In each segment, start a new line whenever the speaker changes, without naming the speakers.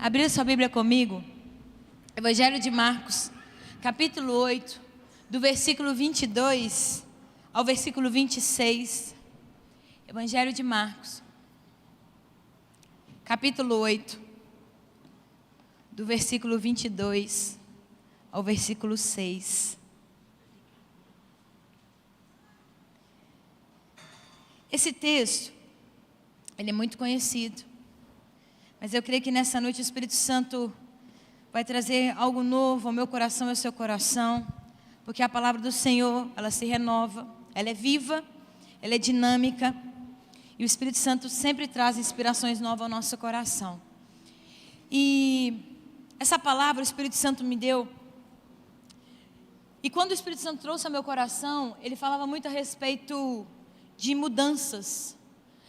Abrir sua Bíblia comigo, Evangelho de Marcos, capítulo 8, do versículo 22 ao versículo 26. Evangelho de Marcos, capítulo 8, do versículo 22 ao versículo 6. Esse texto, ele é muito conhecido, mas eu creio que nessa noite o Espírito Santo vai trazer algo novo ao meu coração e ao seu coração, porque a palavra do Senhor, ela se renova, ela é viva, ela é dinâmica, e o Espírito Santo sempre traz inspirações novas ao nosso coração. E essa palavra o Espírito Santo me deu, e quando o Espírito Santo trouxe ao meu coração, ele falava muito a respeito de mudanças.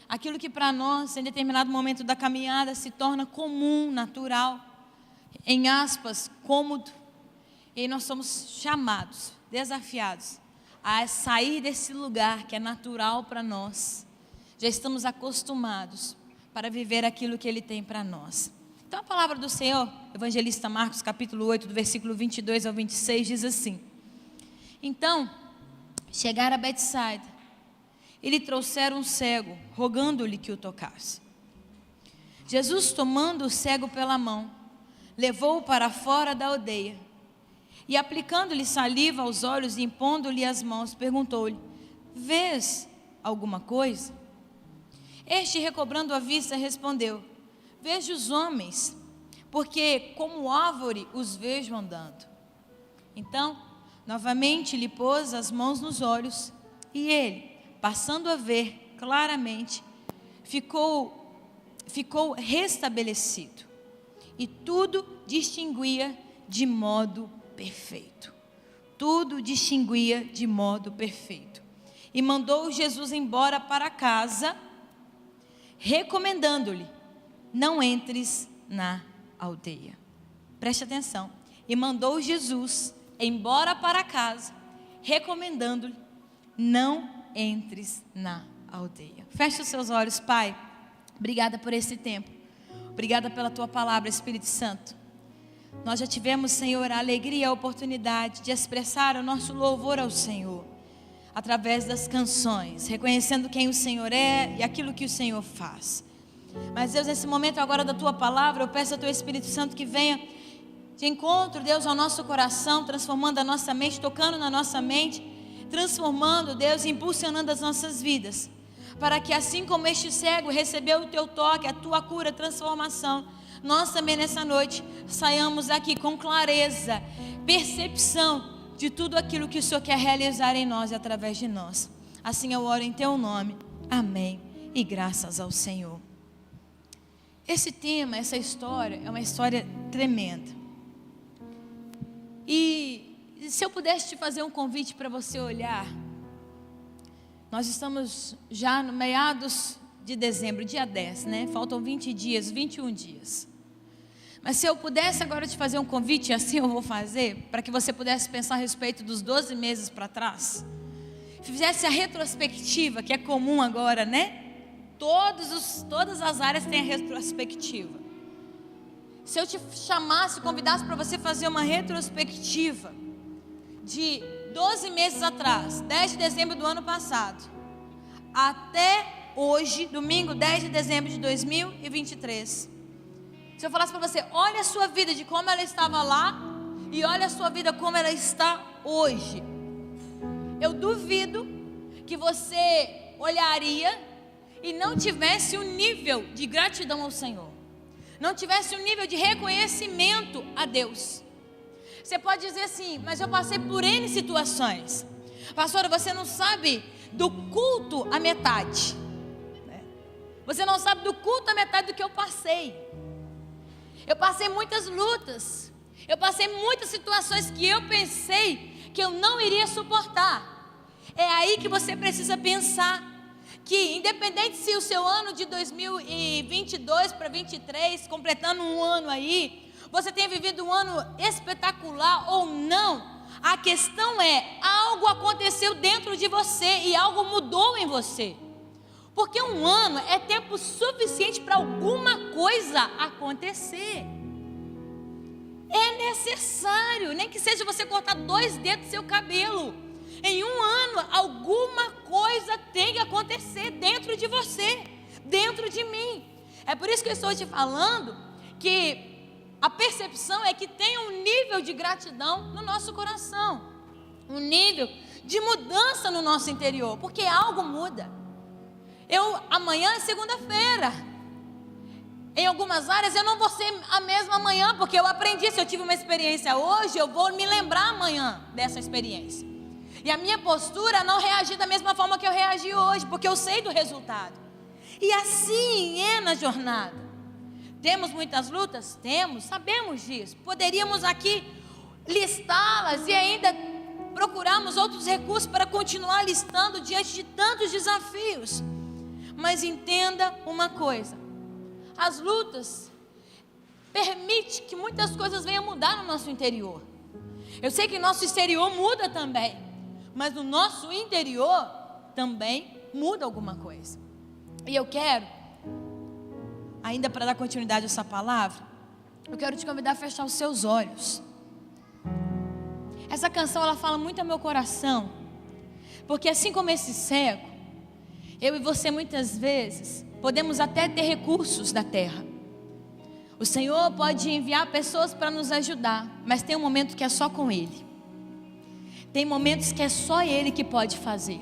Aquilo que para nós, em determinado momento da caminhada, se torna comum, natural, em aspas, cômodo. E nós somos chamados, desafiados, a sair desse lugar que é natural para nós. Já estamos acostumados para viver aquilo que Ele tem para nós. Então a palavra do Senhor, evangelista Marcos, capítulo 8, do versículo 22 ao 26, diz assim: Então, chegaram a Betsaida, e lhe trouxeram um cego, rogando-lhe que o tocasse. Jesus, tomando o cego pela mão, levou-o para fora da aldeia, e aplicando-lhe saliva aos olhos e impondo-lhe as mãos, perguntou-lhe: Vês alguma coisa? Este, recobrando a vista, respondeu: Vejo os homens, porque como árvore os vejo andando. Então, novamente lhe pôs as mãos nos olhos, e ele, passando a ver claramente, ficou restabelecido, e tudo distinguia de modo perfeito. Tudo distinguia de modo perfeito. E mandou Jesus embora para casa, recomendando-lhe: não entres na aldeia. Preste atenção. E mandou Jesus embora para casa, recomendando-lhe: não entres na aldeia. Feche os seus olhos, Pai. Obrigada por esse tempo. Obrigada pela Tua palavra, Espírito Santo. Nós já tivemos, Senhor, a alegria e a oportunidade de expressar o nosso louvor ao Senhor, através das canções, reconhecendo quem o Senhor é e aquilo que o Senhor faz. Mas, Deus, nesse momento agora da Tua palavra, eu peço ao Teu Espírito Santo que venha de encontro, Deus, ao nosso coração, transformando a nossa mente, tocando na nossa mente, transformando, Deus, e impulsionando as nossas vidas, para que assim como este cego recebeu o Teu toque, a Tua cura, transformação, nós também nessa noite saiamos aqui com clareza, percepção de tudo aquilo que o Senhor quer realizar em nós e através de nós. Assim eu oro em Teu nome, amém, e graças ao Senhor. Esse tema, essa história é uma história tremenda. E se eu pudesse te fazer um convite para você olhar, nós estamos já no meados de dezembro, dia 10, né? Faltam 20 dias, 21 dias. Mas se eu pudesse agora te fazer um convite, assim eu vou fazer, para que você pudesse pensar a respeito dos 12 meses para trás, fizesse a retrospectiva, que é comum agora, né? Todas as áreas têm a retrospectiva. Se eu te chamasse, convidasse para você fazer uma retrospectiva de 12 meses atrás, 10 de dezembro do ano passado, até hoje, domingo 10 de dezembro de 2023. Se eu falasse para você, olha a sua vida de como ela estava lá e olha a sua vida como ela está hoje, eu duvido que você olharia e não tivesse um nível de gratidão ao Senhor, não tivesse um nível de reconhecimento a Deus. Você pode dizer assim: mas eu passei por N situações. Pastora, você não sabe do culto à metade. Você não sabe do culto à metade do que eu passei. Eu passei muitas lutas. Eu passei muitas situações que eu pensei que eu não iria suportar. É aí que você precisa pensar que, independente se o seu ano de 2022 para 2023, completando um ano aí, você tenha vivido um ano espetacular ou não, a questão é, algo aconteceu dentro de você e algo mudou em você. Porque um ano é tempo suficiente para alguma coisa acontecer. necessário, nem que seja você cortar 2 dedos do seu cabelo. Em 1 ano, alguma coisa tem que acontecer dentro de você, dentro de mim. É por isso que eu estou te falando que a percepção é que tem um nível de gratidão no nosso coração, um nível de mudança no nosso interior, porque algo muda. Amanhã é segunda-feira. Em algumas áreas eu não vou ser a mesma amanhã, porque eu aprendi, se eu tive uma experiência hoje, eu vou me lembrar amanhã dessa experiência. E a minha postura não reagir da mesma forma que eu reagi hoje, porque eu sei do resultado. E assim é na jornada. Temos muitas lutas? Temos, sabemos disso. Poderíamos aqui listá-las e ainda procurarmos outros recursos para continuar listando diante de tantos desafios. Mas entenda uma coisa: as lutas permitem que muitas coisas venham mudar no nosso interior. Eu sei que nosso exterior muda também, mas no nosso interior também muda alguma coisa. E eu quero, ainda para dar continuidade a essa palavra, eu quero te convidar a fechar os seus olhos. Essa canção, ela fala muito ao meu coração, porque assim como esse cego, eu e você muitas vezes podemos até ter recursos da terra. O Senhor pode enviar pessoas para nos ajudar, mas tem um momento que é só com Ele. Tem momentos que é só Ele que pode fazer.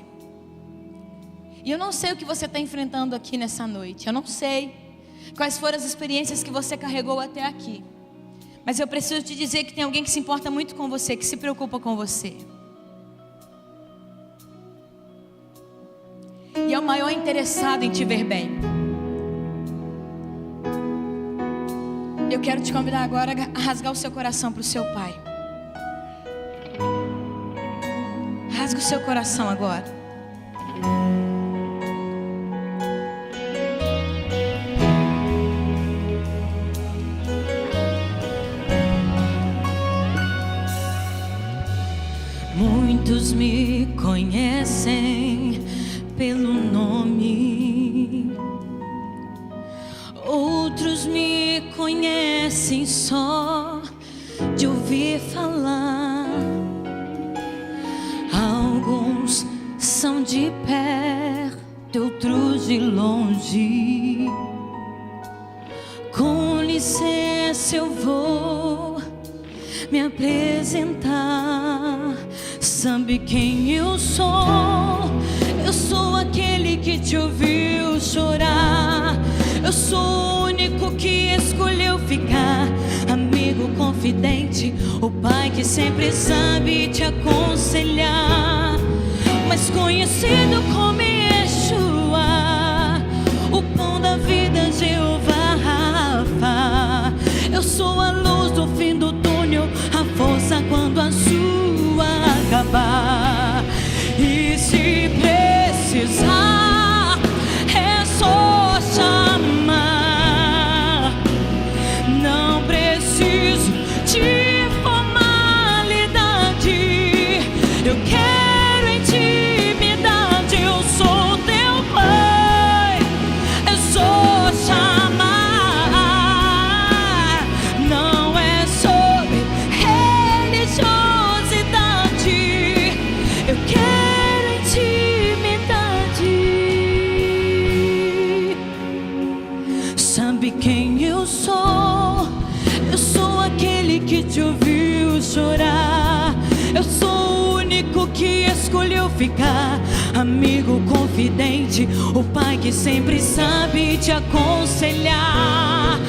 E eu não sei o que você está enfrentando aqui nessa noite. Eu não sei quais foram as experiências que você carregou até aqui. Mas eu preciso te dizer que tem alguém que se importa muito com você, que se preocupa com você. E é o maior interessado em te ver bem. Eu quero te convidar agora a rasgar o seu coração para o seu Pai. Rasga o seu coração agora.
Muitos me conhecem pelo nome, outros me conhecem só de ouvir falar. Alguns são de perto, outros de longe. Com licença, eu vou me apresentar. Sabe quem eu sou? Eu sou aquele que te ouviu chorar. Eu sou o único que escolheu ficar. Amigo confidente, o pai que sempre sabe te aconselhar. Mas conhecido como Yeshua, o pão da vida, Jeová Rafa. Eu sou a luz do fim do túnel, a força quando a sua acabar. E se precisar, é só chamar. Não preciso de formalidade. Eu quero intimidade. Eu sou teu pai. É só chamar. Não é sobre religiosidade. Eu quero intimidade. Sabe quem eu sou? Eu sou aquele que te ouviu chorar. Eu sou o único que escolheu ficar. Amigo confidente, o pai que sempre sabe te aconselhar.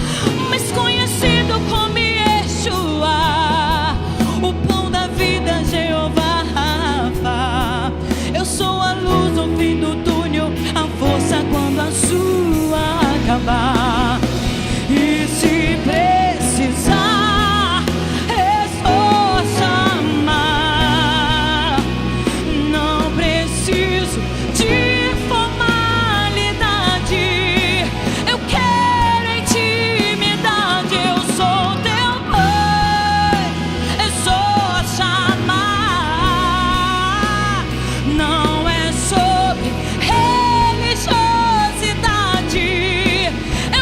Mas conhecido como Yeshua, o pão da vida, Jeová Rafa. Eu sou a luz no fim do túnel, a força quando a sua acabar. E se precisar, é só chamar. Não preciso de formalidade. Eu quero intimidade. Eu sou teu pai. É só chamar. Não é sobre religiosidade. É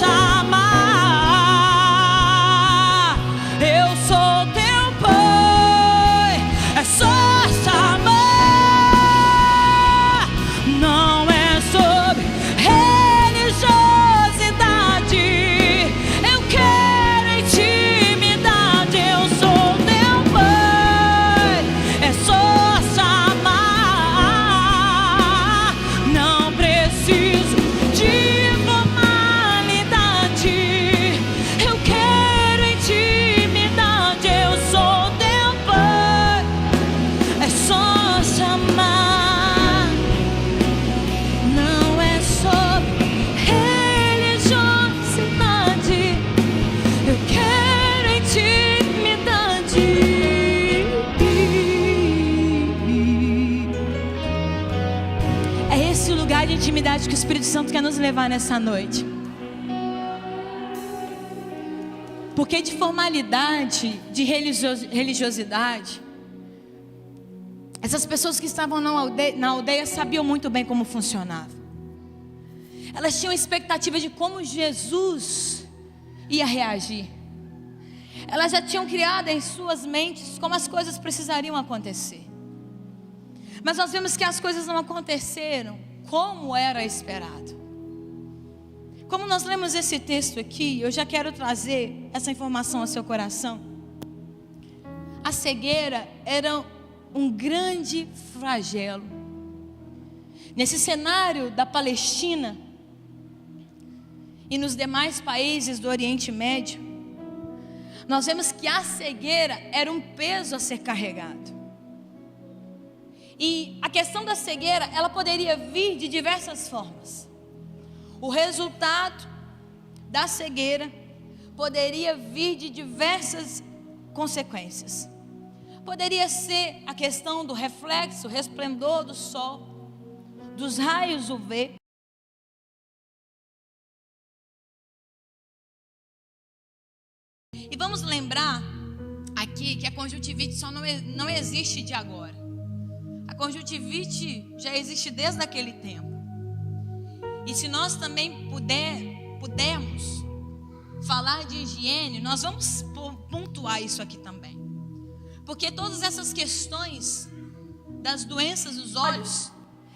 chamar. Eu sou teu pai, é só chamar. Não é sobre religiosidade, eu quero intimidade. Eu sou teu pai, é só chamar. Não preciso de formalidade, eu quero intimidade. Eu sou teu pai, é só chamar. Não é sobre religiosidade, eu quero intimidade. É esse o lugar de intimidade que o Espírito Santo quer nos levar nessa noite. Porque de formalidade, de religiosidade, essas pessoas que estavam na aldeia sabiam muito bem como funcionava. Elas tinham expectativa de como Jesus ia reagir. Elas já tinham criado em suas mentes como as coisas precisariam acontecer. Mas nós vemos que as coisas não aconteceram como era esperado. Como nós lemos esse texto aqui, eu já quero trazer essa informação ao seu coração. A cegueira era um grande flagelo. Nesse cenário da Palestina e nos demais países do Oriente Médio, nós vemos que a cegueira era um peso a ser carregado. E a questão da cegueira, ela poderia vir de diversas formas. O resultado da cegueira poderia vir de diversas consequências. Poderia ser a questão do reflexo, resplendor do sol, dos raios UV. E vamos lembrar aqui que a conjuntivite só não existe de agora. A conjuntivite já existe desde aquele tempo. E se nós também pudermos falar de higiene, nós vamos pontuar isso aqui também. Porque todas essas questões das doenças dos olhos,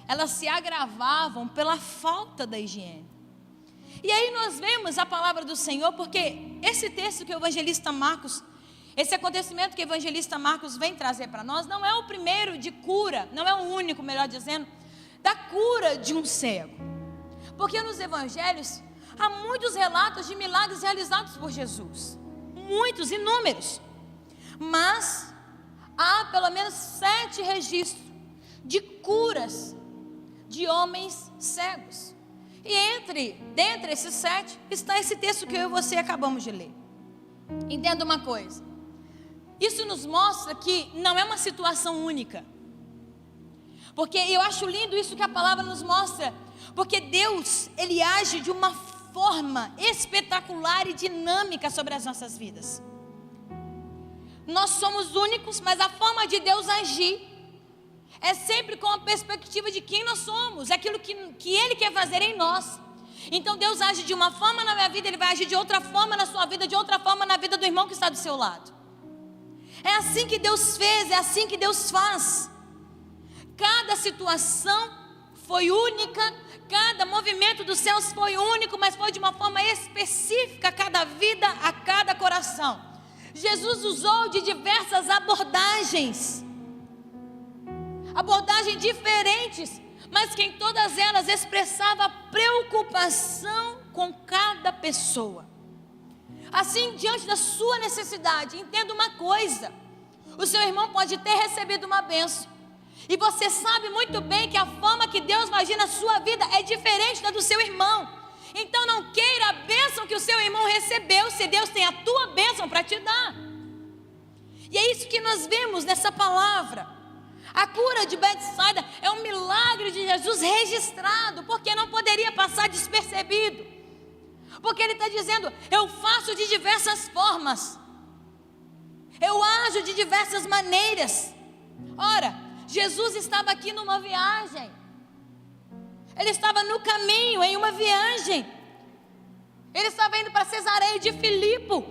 elas se agravavam pela falta da higiene. E aí nós vemos a palavra do Senhor, porque esse texto que o evangelista Marcos, esse acontecimento que o evangelista Marcos vem trazer para nós, não é o primeiro de cura, não é o único, melhor dizendo, da cura de um cego. Porque nos evangelhos há muitos relatos de milagres realizados por Jesus. Muitos, inúmeros. Mas há pelo menos 7 registros de curas de homens cegos. E dentre esses 7 está esse texto que eu e você acabamos de ler. Entenda uma coisa. Isso nos mostra que não é uma situação única. Porque eu acho lindo isso que a palavra nos mostra. Porque Deus, Ele age de uma forma espetacular e dinâmica sobre as nossas vidas. Nós somos únicos, mas a forma de Deus agir é sempre com a perspectiva de quem nós somos, aquilo que Ele quer fazer em nós. Então Deus age de uma forma na minha vida, Ele vai agir de outra forma na sua vida, de outra forma na vida do irmão que está do seu lado. É assim que Deus fez, é assim que Deus faz. Cada situação foi única, cada movimento dos céus foi único, mas foi de uma forma específica a cada vida, a cada coração. Jesus usou de diversas abordagens diferentes, mas que em todas elas expressava preocupação com cada pessoa. Assim, diante da sua necessidade, entenda uma coisa: o seu irmão pode ter recebido uma bênção, e você sabe muito bem que a forma que Deus vai agir na sua vida é diferente da do seu irmão. Então não queira a bênção que o seu irmão recebeu, se Deus tem a tua bênção para te dar. E é isso que nós vemos nessa palavra. A cura de Betsaida é um milagre de Jesus registrado, porque não poderia passar despercebido. Porque Ele está dizendo: eu faço de diversas formas, eu ajo de diversas maneiras. Ora, Jesus estava aqui numa viagem, Ele estava no caminho, em uma viagem.
Ele estava indo para Cesareia de Filipe,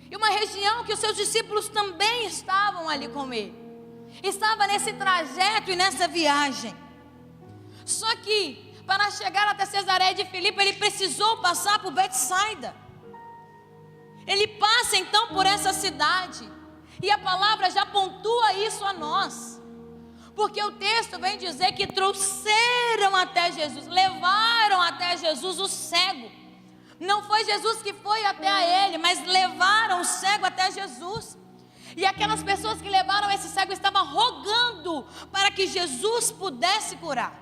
e uma região que os seus discípulos também estavam ali com ele. Estava nesse trajeto e nessa viagem. Só que para chegar até Cesareia de Filipe, ele precisou passar por Betsaida. Ele passa então por essa cidade, e a palavra já pontua isso a nós, porque o texto vem dizer que trouxeram até Jesus, levaram até Jesus o cego. Não foi Jesus que foi até a ele, mas levaram o cego até Jesus. E aquelas pessoas que levaram esse cego estavam rogando para que Jesus pudesse curar,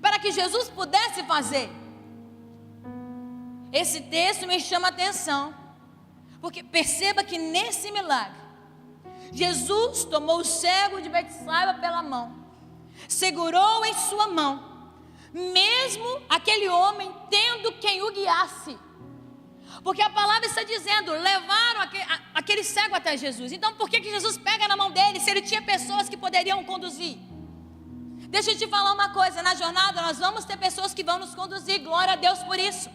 para que Jesus pudesse fazer. Esse texto me chama a atenção, porque perceba que nesse milagre, Jesus tomou o cego de Betsaida pela mão, segurou em sua mão, mesmo aquele homem tendo quem o guiasse, porque a palavra está dizendo, levaram aquele cego até Jesus. Então por que Jesus pega na mão dele, se ele tinha pessoas que poderiam conduzir? Deixa eu te falar uma coisa, na jornada nós vamos ter pessoas que vão nos conduzir, glória a Deus por isso.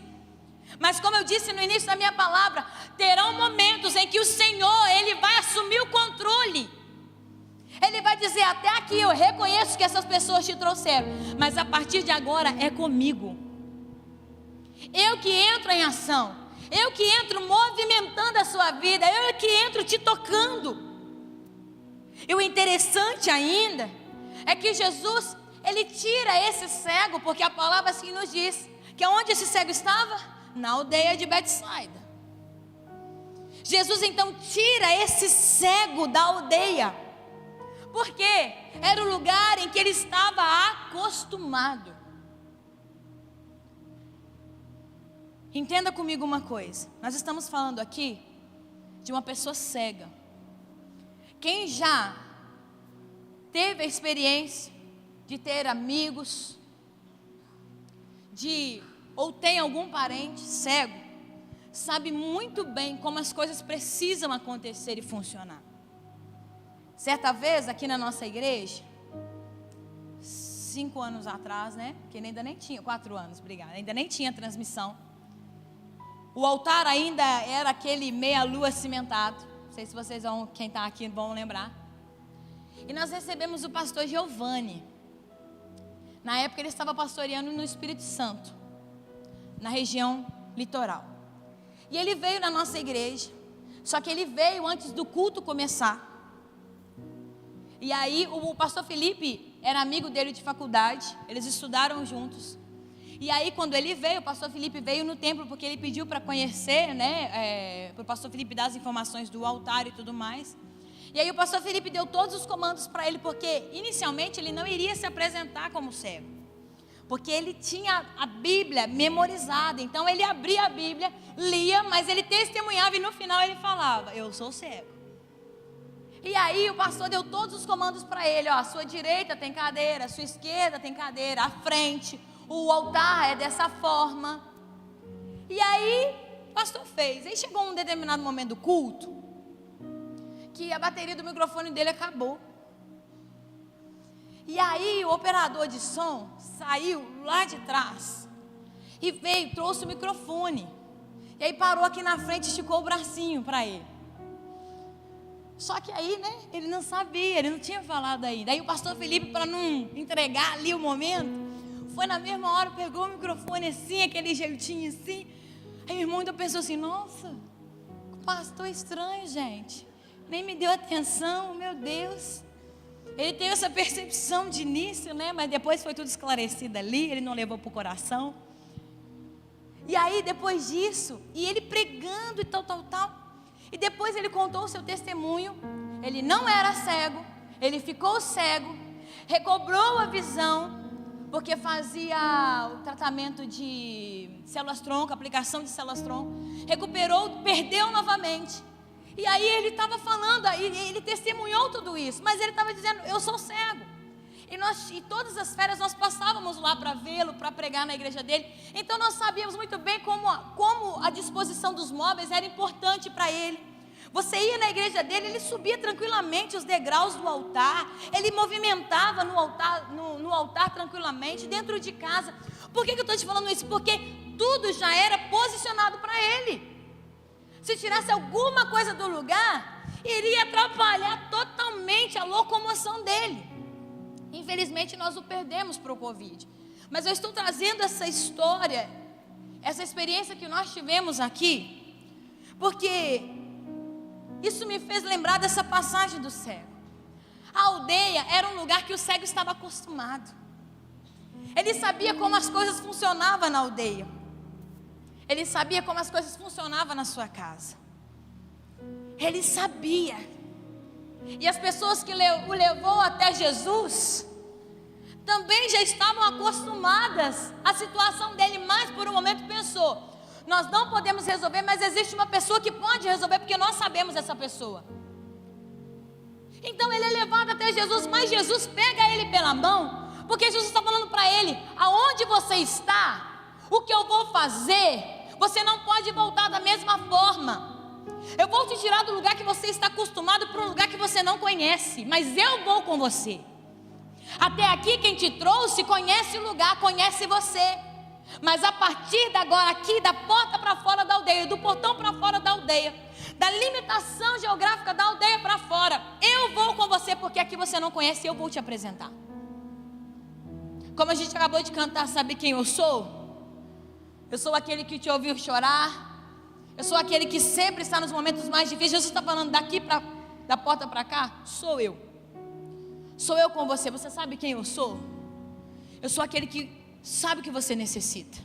Mas como eu disse no início da minha palavra, terão momentos em que o Senhor, Ele vai assumir o controle. Ele vai dizer, até aqui eu reconheço que essas pessoas te trouxeram, mas a partir de agora é comigo. Eu que entro em ação, eu que entro movimentando a sua vida, eu que entro te tocando. E o interessante ainda é que Jesus, Ele tira esse cego, porque a palavra assim nos diz, que onde esse cego estava? Na aldeia de Betsaida. Jesus então tira esse cego da aldeia, porque era o lugar em que ele estava acostumado. Entenda comigo uma coisa, nós estamos falando aqui de uma pessoa cega. Quem já teve a experiência de ter amigos, ou tem algum parente cego, sabe muito bem como as coisas precisam acontecer e funcionar. Certa vez aqui na nossa igreja, 5 anos atrás, né? Que ainda nem tinha, 4 anos, obrigada, ainda nem tinha transmissão. O altar ainda era aquele meia-lua cimentado. Não sei se vocês vão, quem está aqui vão lembrar. E nós recebemos o pastor Giovanni. Na época ele estava pastoreando no Espírito Santo, na região litoral. E ele veio na nossa igreja, só que ele veio antes do culto começar. E aí o pastor Felipe era amigo dele de faculdade, eles estudaram juntos. E aí quando ele veio, o pastor Felipe veio no templo, porque ele pediu para conhecer, né, para o pastor Felipe dar as informações do altar e tudo mais. E aí o pastor Felipe deu todos os comandos para ele, porque inicialmente ele não iria se apresentar como cego, porque ele tinha a Bíblia memorizada. Então ele abria a Bíblia, lia, mas ele testemunhava e no final ele falava, eu sou cego. E aí o pastor deu todos os comandos para ele, ó, à sua direita tem cadeira, à sua esquerda tem cadeira, à frente, o altar é dessa forma. E aí o pastor fez. Aí chegou um determinado momento do culto, que a bateria do microfone dele acabou. E aí o operador de som saiu lá de trás e veio, trouxe o microfone. E aí parou aqui na frente e esticou o bracinho para ele. Só que aí, né, ele não sabia, ele não tinha falado ainda. Aí o pastor Felipe, para não entregar ali o momento, foi na mesma hora, pegou o microfone assim, aquele jeitinho assim. Aí o irmão ainda pensou assim, nossa, pastor estranho, gente. Nem me deu atenção, meu Deus. Ele teve essa percepção de início, né? Mas depois foi tudo esclarecido ali, ele não levou para o coração. E aí depois disso, e ele pregando e tal. E depois ele contou o seu testemunho. Ele não era cego, ele ficou cego, recobrou a visão, porque fazia o tratamento de células-tronco, aplicação de células-tronco. Recuperou, perdeu novamente. E aí ele estava falando, ele testemunhou tudo isso, mas ele estava dizendo, eu sou cego. E todas as férias nós passávamos lá para vê-lo, para pregar na igreja dele. Então nós sabíamos muito bem como a disposição dos móveis era importante para ele. Você ia na igreja dele, ele subia tranquilamente os degraus do altar, ele movimentava no altar tranquilamente, dentro de casa. Por que eu estou te falando isso? Porque tudo já era posicionado para ele. Se tirasse alguma coisa do lugar, iria atrapalhar totalmente a locomoção dele. Infelizmente nós o perdemos para o Covid. Mas eu estou trazendo essa história, essa experiência que nós tivemos aqui, porque isso me fez lembrar dessa passagem do cego. A aldeia era um lugar que o cego estava acostumado. Ele sabia como as coisas funcionavam na aldeia. Ele sabia como as coisas funcionavam na sua casa. Ele sabia. E as pessoas que o levou até Jesus também já estavam acostumadas à situação dele, mas por um momento pensou: nós não podemos resolver, mas existe uma pessoa que pode resolver, porque nós sabemos essa pessoa. Então ele é levado até Jesus, mas Jesus pega ele pela mão, porque Jesus está falando para ele: aonde você está, o que eu vou fazer, você não pode voltar da mesma forma. Eu vou te tirar do lugar que você está acostumado para um lugar que você não conhece, mas eu vou com você. Até aqui quem te trouxe conhece o lugar, conhece você. Mas a partir de agora aqui, da porta para fora da aldeia, do portão para fora da aldeia, da limitação geográfica da aldeia para fora, eu vou com você, porque aqui você não conhece, eu vou te apresentar. Como a gente acabou de cantar, sabe quem eu sou? Eu sou aquele que te ouviu chorar. Eu sou aquele que sempre está nos momentos mais difíceis. Jesus está falando daqui da porta para cá. Sou eu. Sou eu com você. Você sabe quem eu sou? Eu sou aquele que sabe o que você necessita.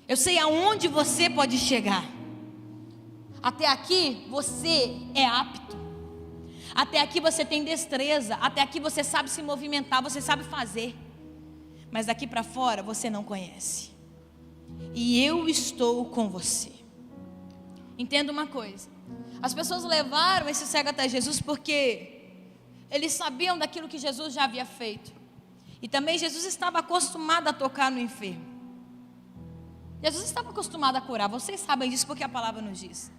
Eu sei aonde você pode chegar. Até aqui você é apto. Até aqui você tem destreza. Até aqui você sabe se movimentar, você sabe fazer. Mas daqui para fora você não conhece. E eu estou com você. Entenda uma coisa: as pessoas levaram esse cego até Jesus porque eles sabiam daquilo que Jesus já havia feito. E também Jesus estava acostumado a tocar no enfermo. Jesus estava acostumado a curar. Vocês sabem disso porque a palavra nos diz.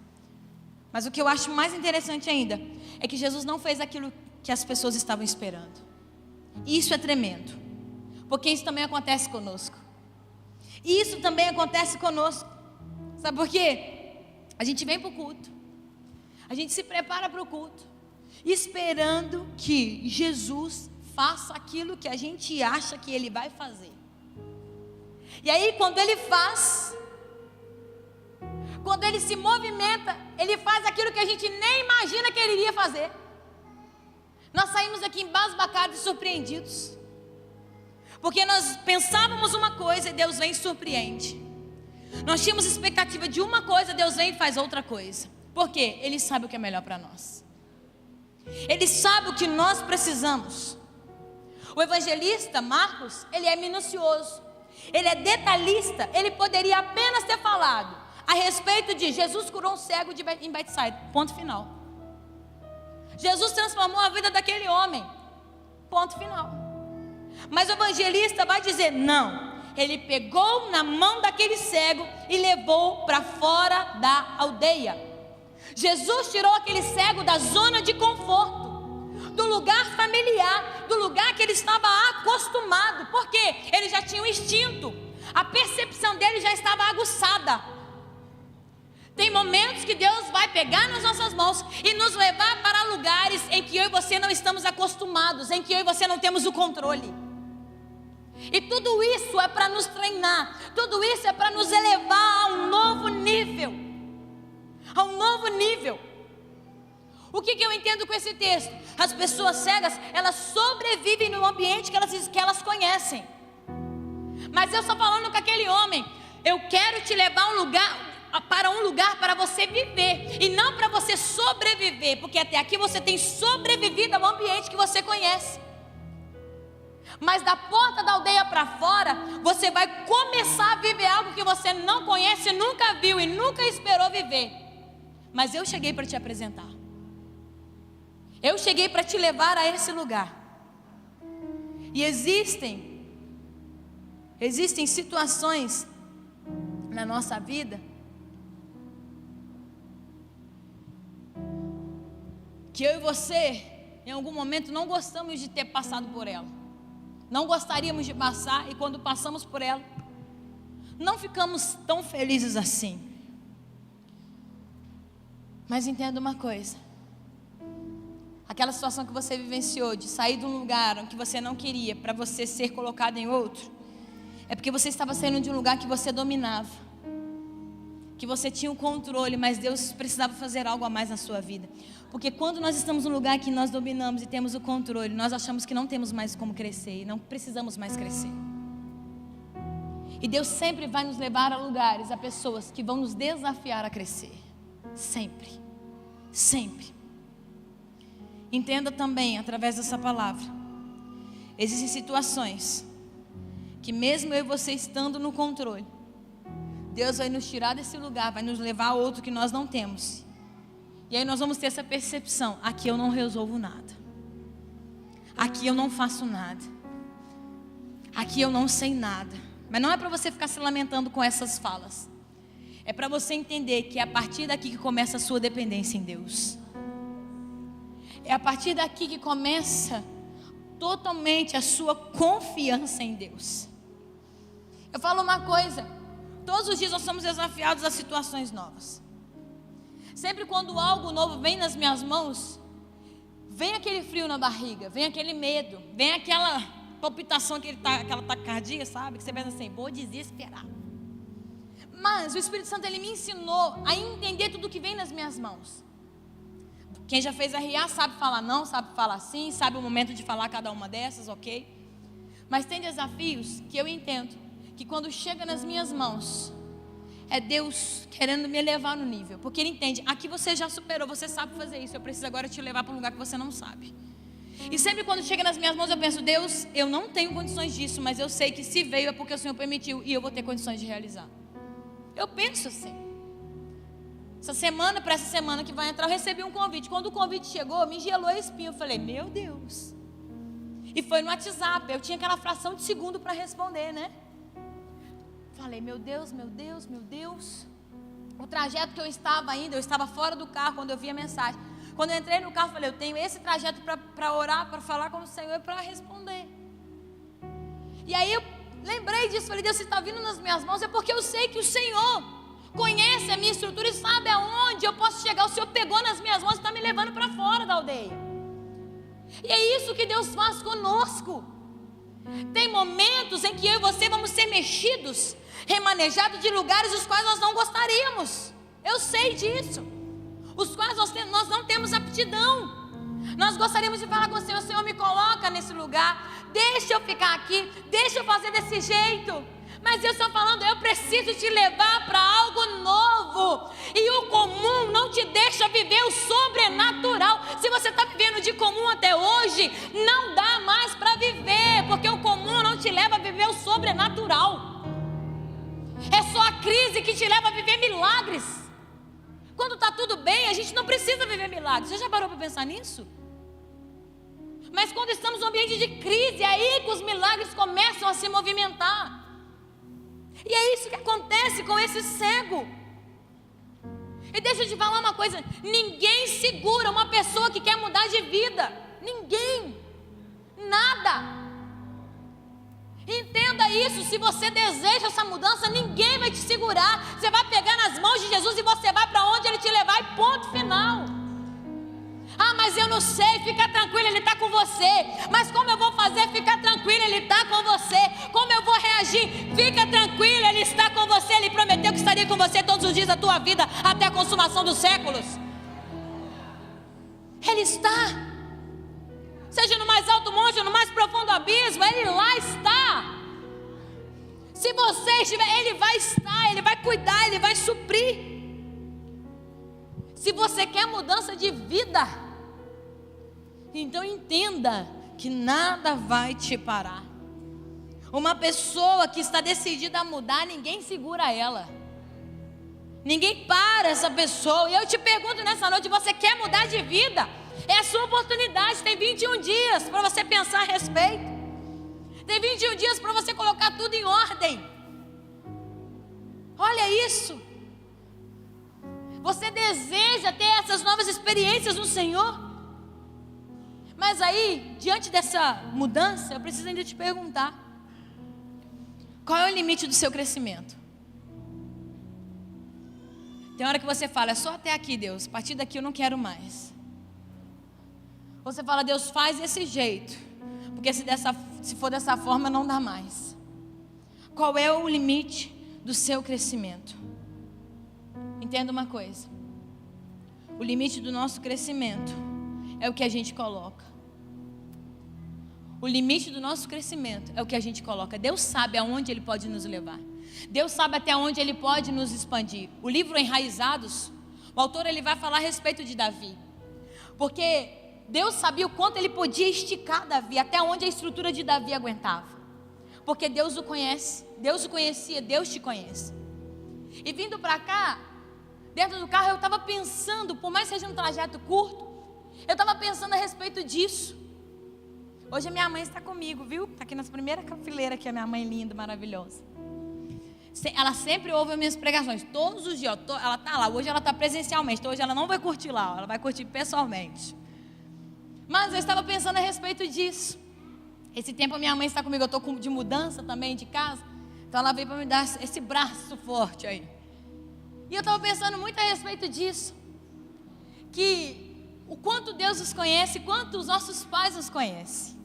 Mas o que eu acho mais interessante ainda é que Jesus não fez aquilo que as pessoas estavam esperando. E isso é tremendo, porque isso também acontece conosco. E isso também acontece conosco. Sabe por quê? A gente vem para o culto, a gente se prepara para o culto, esperando que Jesus faça aquilo que a gente acha que Ele vai fazer. E aí quando Ele faz, quando Ele se movimenta, Ele faz aquilo que a gente nem imagina que Ele iria fazer. Nós saímos aqui embasbacados e surpreendidos, porque nós pensávamos uma coisa e Deus vem e surpreende. Nós tínhamos expectativa de uma coisa, Deus vem e faz outra coisa. Por quê? Ele sabe o que é melhor para nós. Ele sabe o que nós precisamos. O evangelista Marcos, ele é minucioso, ele é detalhista. Ele poderia apenas ter falado a respeito de Jesus curou um cego em Betsaida, ponto final. Jesus transformou a vida daquele homem, ponto final. Mas o evangelista vai dizer: não, ele pegou na mão daquele cego e levou para fora da aldeia. Jesus tirou aquele cego da zona de conforto, do lugar familiar, do lugar que ele estava acostumado, porque ele já tinha um instinto, a percepção dele já estava aguçada. Tem momentos que Deus vai pegar nas nossas mãos e nos levar para lugares em que eu e você não estamos acostumados, em que eu e você não temos o controle. E tudo isso é para nos treinar, tudo isso é para nos elevar a um novo nível. A um novo nível. O que eu entendo com esse texto? As pessoas cegas, elas sobrevivem no ambiente que elas conhecem. Mas eu estou falando com aquele homem: eu quero te levar para um lugar para você viver, e não para você sobreviver, porque até aqui você tem sobrevivido ao ambiente que você conhece. Mas da porta da aldeia para fora, você vai começar a viver algo que você não conhece, nunca viu e nunca esperou viver. Mas eu cheguei para te apresentar. Eu cheguei para te levar a esse lugar. E existem situações na nossa vida que eu e você, em algum momento, não gostamos de ter passado por ela. Não gostaríamos de passar, e quando passamos por ela, não ficamos tão felizes assim. Mas entenda uma coisa: aquela situação que você vivenciou de sair de um lugar que você não queria para você ser colocado em outro, é porque você estava saindo de um lugar que você dominava, que você tinha o controle, mas Deus precisava fazer algo a mais na sua vida. Porque quando nós estamos num lugar que nós dominamos e temos o controle, nós achamos que não temos mais como crescer, e não precisamos mais crescer. E Deus sempre vai nos levar a lugares, a pessoas que vão nos desafiar a crescer. Sempre, sempre. Entenda também, através dessa palavra, existem situações que mesmo eu e você estando no controle, Deus vai nos tirar desse lugar, vai nos levar a outro que nós não temos. E aí nós vamos ter essa percepção: aqui eu não resolvo nada, aqui eu não faço nada, aqui eu não sei nada. Mas não é para você ficar se lamentando com essas falas, é para você entender que é a partir daqui que começa a sua dependência em Deus. É a partir daqui que começa totalmente a sua confiança em Deus. Eu falo uma coisa: todos os dias nós somos desafiados a situações novas. Sempre quando algo novo vem nas minhas mãos, vem aquele frio na barriga, vem aquele medo, vem aquela palpitação, aquela taquicardia, sabe? Que você pensa assim: vou desesperar. Mas o Espírito Santo, ele me ensinou a entender tudo que vem nas minhas mãos. Quem já fez RA sabe falar não, sabe falar sim, sabe o momento de falar cada uma dessas, ok? Mas tem desafios que eu entendo que quando chega nas minhas mãos, é Deus querendo me elevar no nível. Porque Ele entende: aqui você já superou, você sabe fazer isso, eu preciso agora te levar para um lugar que você não sabe. E sempre quando chega nas minhas mãos eu penso: Deus, eu não tenho condições disso, mas eu sei que se veio é porque o Senhor permitiu, e eu vou ter condições de realizar. Eu penso assim. Para essa semana que vai entrar, eu recebi um convite. Quando o convite chegou, me gelou a espinha. Eu falei: meu Deus. E foi no WhatsApp. Eu tinha aquela fração de segundo para responder, né? Falei: meu Deus, meu Deus, meu Deus. O trajeto que eu estava ainda, eu estava fora do carro quando eu vi a mensagem. Quando eu entrei no carro, falei: eu tenho esse trajeto para orar, para falar com o Senhor e para responder. E aí eu lembrei disso. Falei: Deus, se está vindo nas minhas mãos, é porque eu sei que o Senhor conhece a minha estrutura e sabe aonde eu posso chegar. O Senhor pegou nas minhas mãos e está me levando para fora da aldeia. E é isso que Deus faz conosco. Tem momentos em que eu e você vamos ser mexidos, remanejados de lugares os quais nós não gostaríamos. Eu sei disso. Os quais nós não temos aptidão. Nós gostaríamos de falar com o Senhor: Senhor, me coloca nesse lugar, deixa eu ficar aqui, deixa eu fazer desse jeito. Mas Deus está falando: eu preciso te levar para algo novo. E o comum não te deixa viver o sobrenatural. Se você está vivendo de comum até hoje, não dá mais para viver, porque o comum não te leva a viver o sobrenatural. É só a crise que te leva a viver milagres. Quando está tudo bem, a gente não precisa viver milagres. Você já parou para pensar nisso? Mas quando estamos num ambiente de crise, é aí que os milagres começam a se movimentar. E é isso que acontece com esse cego. E deixa eu te falar uma coisa: ninguém segura uma pessoa que quer mudar de vida. Ninguém. Nada. Entenda isso. Se você deseja essa mudança, ninguém vai te segurar. Você vai pegar nas mãos de Jesus e você vai para onde Ele te levar, e ponto final. Ah, mas eu não sei. Fica tranquilo, Ele está com você. Mas como eu vou fazer? Fica tranquilo, Ele está com você. Como eu vou reagir? Fica tranquilo, Ele está com você. Ele prometeu que estaria com você todos os dias da tua vida, até a consumação dos séculos. Ele está. Seja no mais alto monte ou no mais profundo abismo, Ele lá está. Se você estiver, Ele vai estar. Ele vai cuidar, Ele vai suprir. Se você quer mudança de vida, então entenda que nada vai te parar. Uma pessoa que está decidida a mudar, ninguém segura ela. Ninguém para essa pessoa. E eu te pergunto nessa noite: você quer mudar de vida? É a sua oportunidade. Tem 21 dias para você pensar a respeito. Tem 21 dias para você colocar tudo em ordem. Olha isso. Você deseja ter essas novas experiências no Senhor? Mas aí, diante dessa mudança, eu preciso ainda te perguntar: qual é o limite do seu crescimento? Tem hora que você fala, é só até aqui, Deus, a partir daqui eu não quero mais. Você fala, Deus, faz desse jeito, porque se for dessa forma não dá mais. Qual é o limite do seu crescimento? Entenda uma coisa, o limite do nosso crescimento é o que a gente coloca. O limite do nosso crescimento é o que a gente coloca. Deus sabe aonde Ele pode nos levar. Deus sabe até onde Ele pode nos expandir. O livro Enraizados, o autor ele vai falar a respeito de Davi, porque Deus sabia o quanto Ele podia esticar Davi, até onde a estrutura de Davi aguentava, porque Deus o conhece, Deus o conhecia, Deus te conhece. E vindo para cá, dentro do carro eu estava pensando, por mais que seja um trajeto curto, eu estava pensando a respeito disso. Hoje a minha mãe está comigo, viu? Está aqui nas primeiras fileiras aqui, a minha mãe linda, maravilhosa. Ela sempre ouve as minhas pregações, todos os dias. Ela está lá, hoje ela está presencialmente, então hoje ela não vai curtir lá, ela vai curtir pessoalmente. Mas eu estava pensando a respeito disso. Esse tempo a minha mãe está comigo, eu estou de mudança também de casa, então ela veio para me dar esse braço forte aí. E eu estava pensando muito a respeito disso, que o quanto Deus nos conhece, quanto os nossos pais nos conhecem.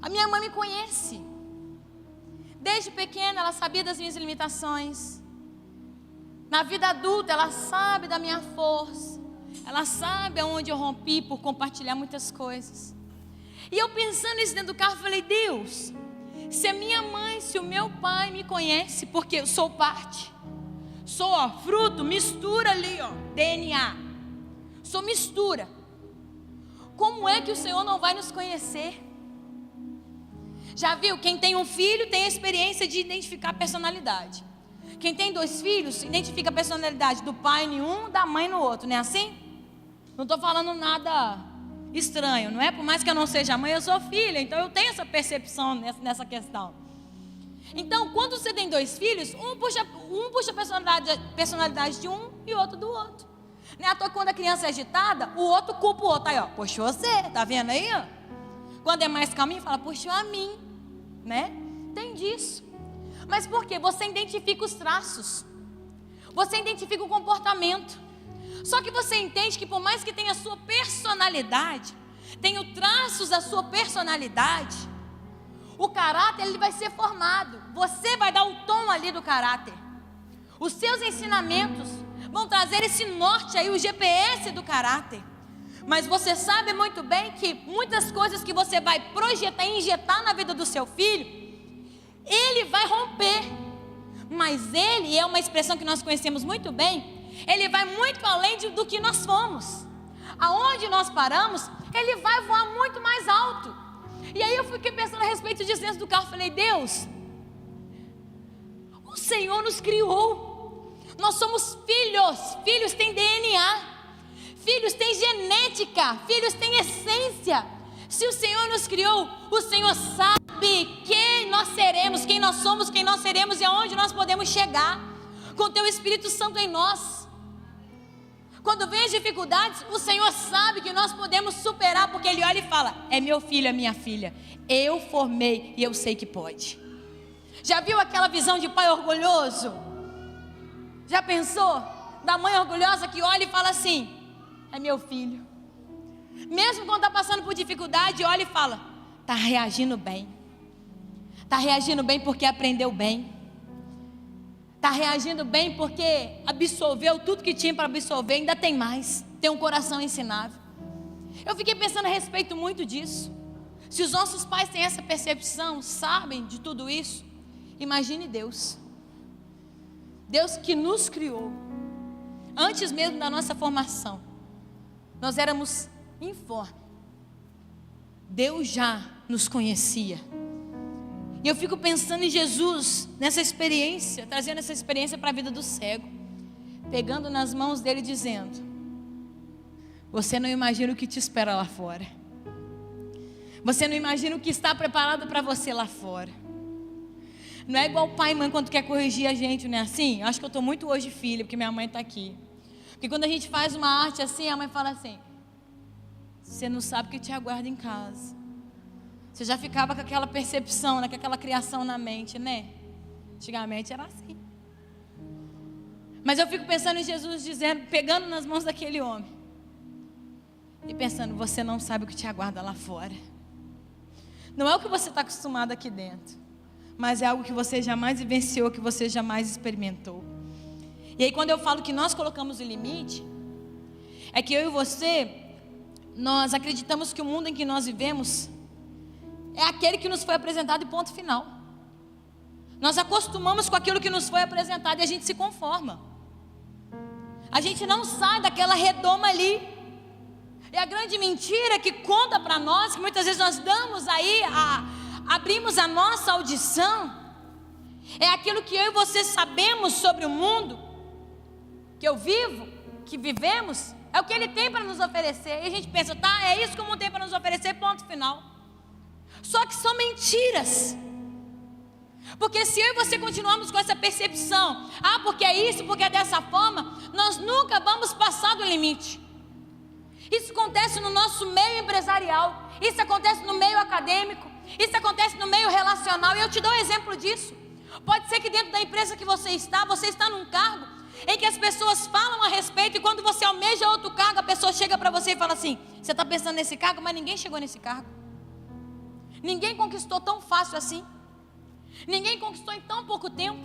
A minha mãe me conhece. Desde pequena ela sabia das minhas limitações. Na vida adulta ela sabe da minha força. Ela sabe aonde eu rompi por compartilhar muitas coisas. E eu pensando nisso dentro do carro, falei, Deus, se a minha mãe, se o meu pai me conhece, porque eu sou parte, sou fruto, mistura ali, DNA, sou mistura, como é que o Senhor não vai nos conhecer? Já viu, quem tem um filho tem a experiência de identificar a personalidade. Quem tem 2 filhos, identifica a personalidade do pai em um, da mãe no outro, não é assim? Não estou falando nada estranho, não é? Por mais que eu não seja mãe, eu sou filha, então eu tenho essa percepção nessa questão. Então, quando você tem 2 filhos, um puxa a personalidade de um e outro do outro. Não é à toa que quando a criança é agitada, o outro culpa o outro. Aí, puxou você, tá vendo aí? Quando é mais calminho, fala, puxou a mim, né? Tem disso. Mas por quê? Você identifica os traços, você identifica o comportamento. Só que você entende que por mais que tenha a sua personalidade, tenha os traços da sua personalidade, o caráter ele vai ser formado. Você vai dar o tom ali do caráter. Os seus ensinamentos vão trazer esse norte aí, o GPS do caráter. Mas você sabe muito bem que muitas coisas que você vai projetar e injetar na vida do seu filho, ele vai romper. Mas ele, é uma expressão que nós conhecemos muito bem, ele vai muito além do que nós fomos. Aonde nós paramos, ele vai voar muito mais alto. E aí eu fiquei pensando a respeito disso dentro do carro. Falei, Deus, o Senhor nos criou. Nós somos filhos. Filhos têm DNA. Filhos têm genética. Filhos têm essência. Se o Senhor nos criou, o Senhor sabe quem nós seremos, quem nós somos, quem nós seremos e aonde nós podemos chegar com o Teu Espírito Santo em nós. Quando vem as dificuldades, o Senhor sabe que nós podemos superar, porque Ele olha e fala, é meu filho, é minha filha, eu formei e eu sei que pode. Já viu aquela visão de pai orgulhoso? Já pensou? Da mãe orgulhosa que olha e fala assim, é meu filho. Mesmo quando está passando por dificuldade, olha e fala, está reagindo bem. Está reagindo bem porque aprendeu bem. Está reagindo bem porque absorveu tudo que tinha para absorver, ainda tem mais, tem um coração ensinável. Eu fiquei pensando a respeito muito disso. Se os nossos pais têm essa percepção, sabem de tudo isso, imagine Deus. Deus que nos criou, antes mesmo da nossa formação, nós éramos informes. Deus já nos conhecia. E eu fico pensando em Jesus, nessa experiência, trazendo essa experiência para a vida do cego, pegando nas mãos dele dizendo, você não imagina o que te espera lá fora. Você não imagina o que está preparado para você lá fora. Não é igual pai e mãe quando quer corrigir a gente, não é assim? Eu acho que eu estou muito hoje filha, porque minha mãe está aqui. Porque quando a gente faz uma arte assim, a mãe fala assim, você não sabe o que te aguarda em casa. Você já ficava com aquela percepção, né, com aquela criação na mente, né? Antigamente era assim. Mas eu fico pensando em Jesus dizendo, pegando nas mãos daquele homem e pensando, você não sabe o que te aguarda lá fora. Não é o que você está acostumado aqui dentro, mas é algo que você jamais vivenciou, que você jamais experimentou. E aí quando eu falo que nós colocamos o limite, é que eu e você, nós acreditamos que o mundo em que nós vivemos é aquele que nos foi apresentado e ponto final. Nós acostumamos com aquilo que nos foi apresentado e a gente se conforma. A gente não sai daquela redoma ali. E a grande mentira que conta para nós, que muitas vezes nós damos aí, abrimos a nossa audição, é aquilo que eu e você sabemos sobre o mundo, que eu vivo, que vivemos, é o que ele tem para nos oferecer. E a gente pensa, tá, é isso que o mundo tem para nos oferecer, ponto final. Só que são mentiras. Porque se eu e você continuarmos com essa percepção, porque é isso, porque é dessa forma, nós nunca vamos passar do limite. Isso acontece no nosso meio empresarial, isso acontece no meio acadêmico, isso acontece no meio relacional, e eu te dou um exemplo disso. Pode ser que dentro da empresa que você está num cargo em que as pessoas falam a respeito, e quando você almeja outro cargo, a pessoa chega para você e fala assim, você está pensando nesse cargo, mas ninguém chegou nesse cargo. Ninguém conquistou tão fácil assim. Ninguém conquistou em tão pouco tempo.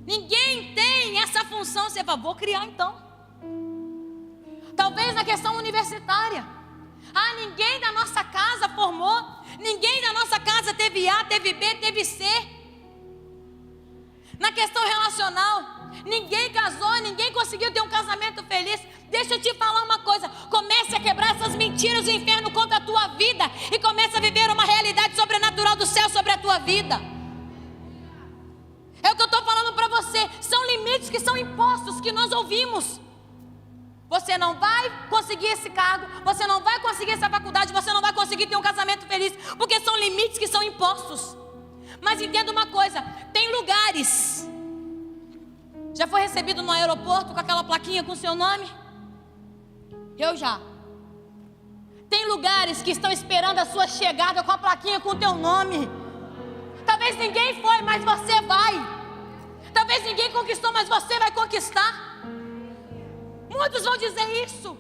Ninguém tem essa função. Você fala, vou criar então. Talvez na questão universitária, ninguém da nossa casa formou, ninguém da nossa casa teve A, teve B, teve C. Na questão relacional, ninguém casou, ninguém conseguiu ter um casamento feliz. Deixa eu te falar uma coisa, comece a quebrar essas mentiras do inferno contra a tua vida e comece a viver uma realidade sobrenatural do céu sobre a tua vida. É o que eu estou falando para você, são limites que são impostos, que nós ouvimos. Você não vai conseguir esse cargo, você não vai conseguir essa faculdade, você não vai conseguir ter um casamento feliz, porque são limites que são impostos. Mas entenda uma coisa, tem lugares. Já foi recebido no aeroporto com aquela plaquinha com seu nome? Eu já. Tem lugares que estão esperando a sua chegada com a plaquinha com o teu nome. Talvez ninguém foi, mas você vai. Talvez ninguém conquistou, mas você vai conquistar. Muitos vão dizer isso.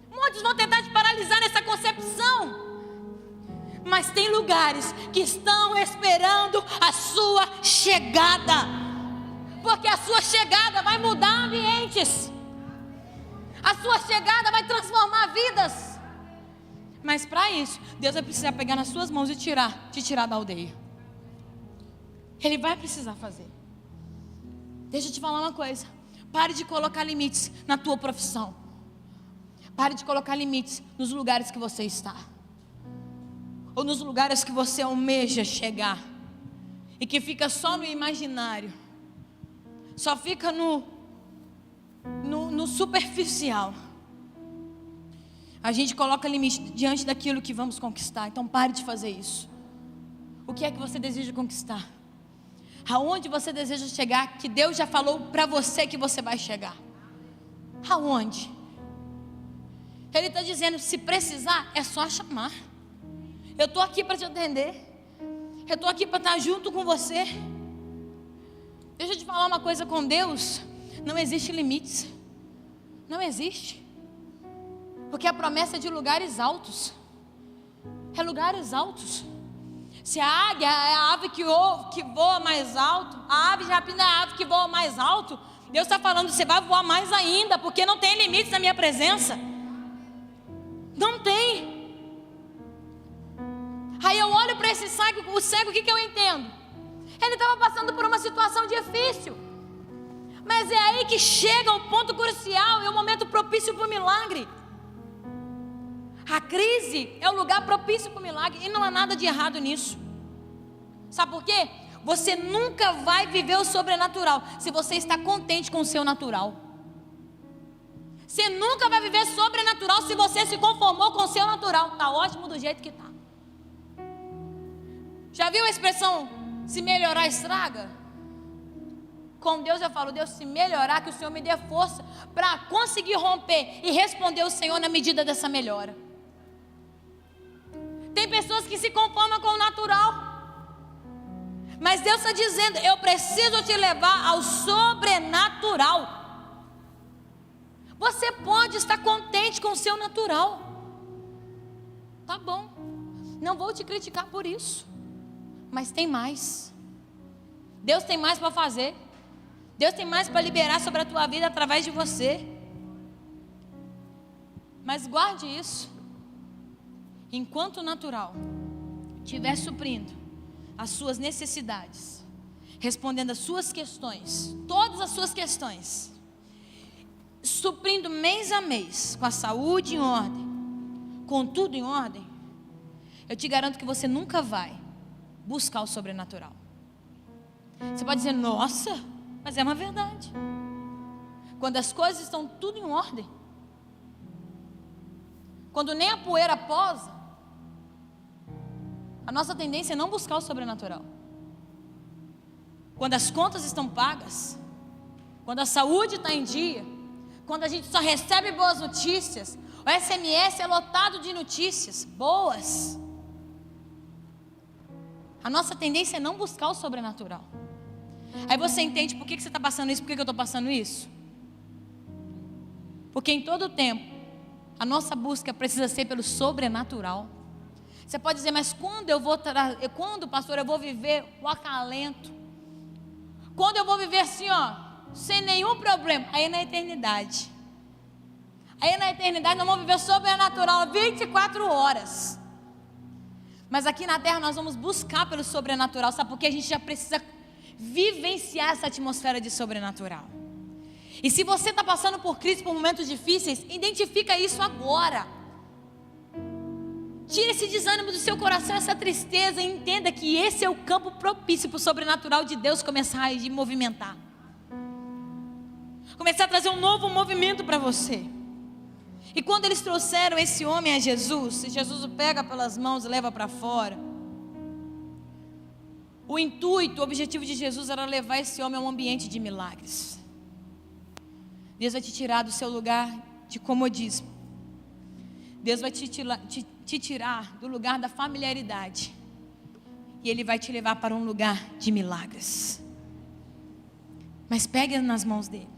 Muitos vão tentar te paralisar nessa concepção. Mas tem lugares que estão esperando a sua chegada. Porque a sua chegada vai mudar ambientes. A sua chegada vai transformar vidas. Mas para isso, Deus vai precisar pegar nas suas mãos e te tirar da aldeia. Ele vai precisar fazer. Deixa eu te falar uma coisa. Pare de colocar limites na tua profissão. Pare de colocar limites nos lugares que você está, ou nos lugares que você almeja chegar, e que fica só no imaginário, só fica no superficial. A gente coloca limite diante daquilo que vamos conquistar. Então pare de fazer isso. O que é que você deseja conquistar? Aonde você deseja chegar, que Deus já falou para você que você vai chegar? Aonde? Ele está dizendo, se precisar, é só chamar. Eu estou aqui para te atender. Eu estou aqui para estar junto com você. Deixa eu te falar uma coisa, com Deus não existe limites. Não existe. Porque a promessa é de lugares altos. É lugares altos. Se a águia é a ave que voa mais alto, a ave de rapina é a ave que voa mais alto, Deus está falando, você vai voar mais ainda, porque não tem limites na minha presença. Não tem. Aí eu olho para esse cego, o que eu entendo? Ele estava passando por uma situação difícil, mas é aí que chega o ponto crucial, é o momento propício para o milagre. A crise é o lugar propício para o milagre, e não há nada de errado nisso. Sabe por quê? Você nunca vai viver o sobrenatural se você está contente com o seu natural. Você nunca vai viver sobrenatural se você se conformou com o seu natural. Está ótimo do jeito que está. Já viu a expressão, se melhorar estraga? Com Deus eu falo, Deus, se melhorar, que o Senhor me dê força para conseguir romper e responder ao Senhor na medida dessa melhora. Tem pessoas que se conformam com o natural. Mas Deus está dizendo: eu preciso te levar ao sobrenatural. Você pode estar contente com o seu natural. Tá bom, não vou te criticar por isso, mas tem mais. Deus tem mais para fazer. Deus tem mais para liberar sobre a tua vida através de você. Mas guarde isso. Enquanto o natural estiver suprindo as suas necessidades, respondendo as suas questões, todas as suas questões, suprindo mês a mês, com a saúde em ordem, com tudo em ordem, eu te garanto que você nunca vai buscar o sobrenatural. Você pode dizer: nossa, mas é uma verdade. Quando as coisas estão tudo em ordem, quando nem a poeira posa, a nossa tendência é não buscar o sobrenatural. Quando as contas estão pagas, quando a saúde está em dia, quando a gente só recebe boas notícias, o SMS é lotado de notícias boas, a nossa tendência é não buscar o sobrenatural. Aí você entende por que você está passando isso, por que eu estou passando isso? Porque em todo tempo a nossa busca precisa ser pelo sobrenatural. Você pode dizer: mas quando, pastor, eu vou viver o acalento? Quando eu vou viver assim, sem nenhum problema? Aí na eternidade. Aí na eternidade nós vamos viver sobrenatural 24 horas. Mas aqui na terra nós vamos buscar pelo sobrenatural. Sabe por quê? A gente já precisa vivenciar essa atmosfera de sobrenatural. E se você está passando por crise, por momentos difíceis, identifica isso agora. Tira esse desânimo do seu coração, essa tristeza, e entenda que esse é o campo propício para o sobrenatural de Deus começar a movimentar. Começar a trazer um novo movimento para você. E quando eles trouxeram esse homem a Jesus, e Jesus o pega pelas mãos e leva para fora, o intuito, o objetivo de Jesus era levar esse homem a um ambiente de milagres. Deus vai te tirar do seu lugar de comodismo. Deus vai te tirar do lugar da familiaridade. E Ele vai te levar para um lugar de milagres. Mas pegue nas mãos dEle.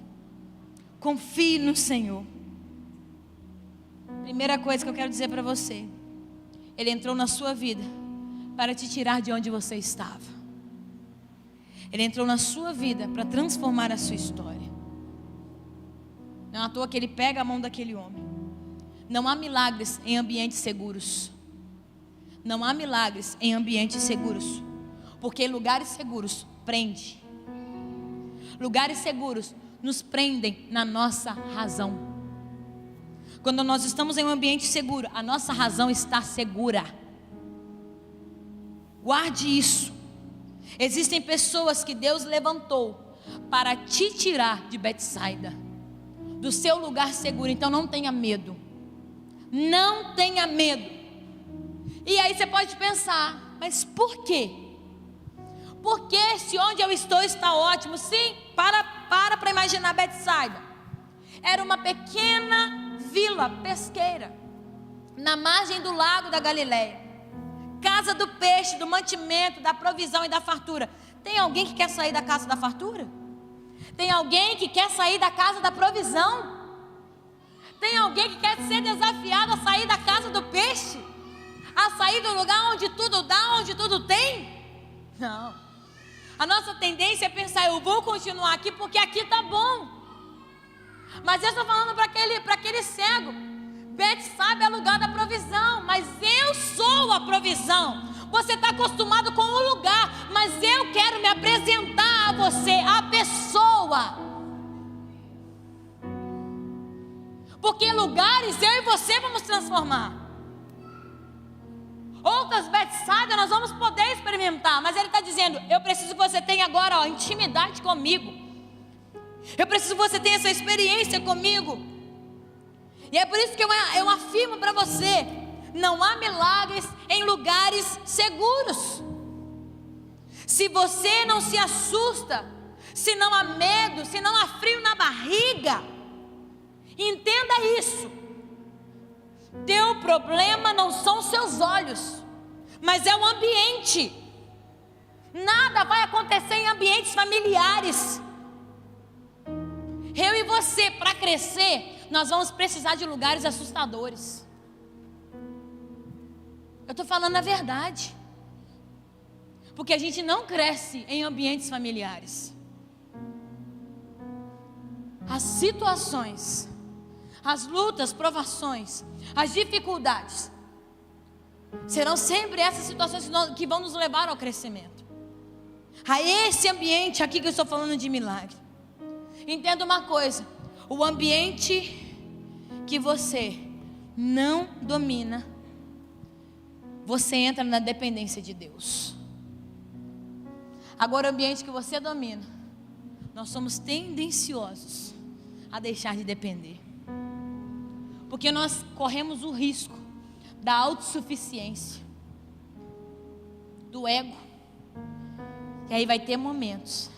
Confie no Senhor. Primeira coisa que eu quero dizer para você: Ele entrou na sua vida para te tirar de onde você estava. Ele entrou na sua vida para transformar a sua história. Não é à toa que Ele pega a mão daquele homem. Não há milagres em ambientes seguros. Não há milagres em ambientes seguros. Porque lugares seguros prendem. Lugares seguros nos prendem na nossa razão. Quando nós estamos em um ambiente seguro, a nossa razão está segura. Guarde isso. Existem pessoas que Deus levantou para te tirar de Betsaida, do seu lugar seguro. Então não tenha medo. Não tenha medo. E aí você pode pensar: mas por quê? Porque se onde eu estou está ótimo? Sim, para imaginar Betsaida. Era uma pequena vila pesqueira na margem do lago da Galileia. Casa do peixe, do mantimento, da provisão e da fartura. Tem alguém que quer sair da casa da fartura? Tem alguém que quer sair da casa da provisão? Tem alguém que quer ser desafiado a sair da casa do peixe? A sair do lugar onde tudo dá, onde tudo tem? Não. A nossa tendência é pensar: eu vou continuar aqui porque aqui está bom. Mas eu estou falando para aquele cego: Betsaida é lugar da provisão, mas eu sou a provisão. Você está acostumado com o lugar, mas eu quero me apresentar a você, a pessoa. Porque lugares eu e você vamos transformar. Outras Betsaida nós vamos poder experimentar, mas Ele está dizendo: eu preciso que você tenha agora intimidade comigo. Eu preciso que você tenha essa experiência comigo. E é por isso que eu afirmo para você: não há milagres em lugares seguros. Se você não se assusta, se não há medo, se não há frio na barriga, entenda isso: teu problema não são seus olhos, mas é o ambiente. Nada vai acontecer em ambientes familiares. Eu e você, para crescer, nós vamos precisar de lugares assustadores. Eu estou falando a verdade. Porque a gente não cresce em ambientes familiares. As situações, as lutas, provações, as dificuldades serão sempre essas situações que vão nos levar ao crescimento. A esse ambiente aqui que eu estou falando de milagre. Entenda uma coisa: o ambiente que você não domina, você entra na dependência de Deus. Agora, o ambiente que você domina, nós somos tendenciosos a deixar de depender. Porque nós corremos o risco da autossuficiência, do ego. E aí vai ter momentos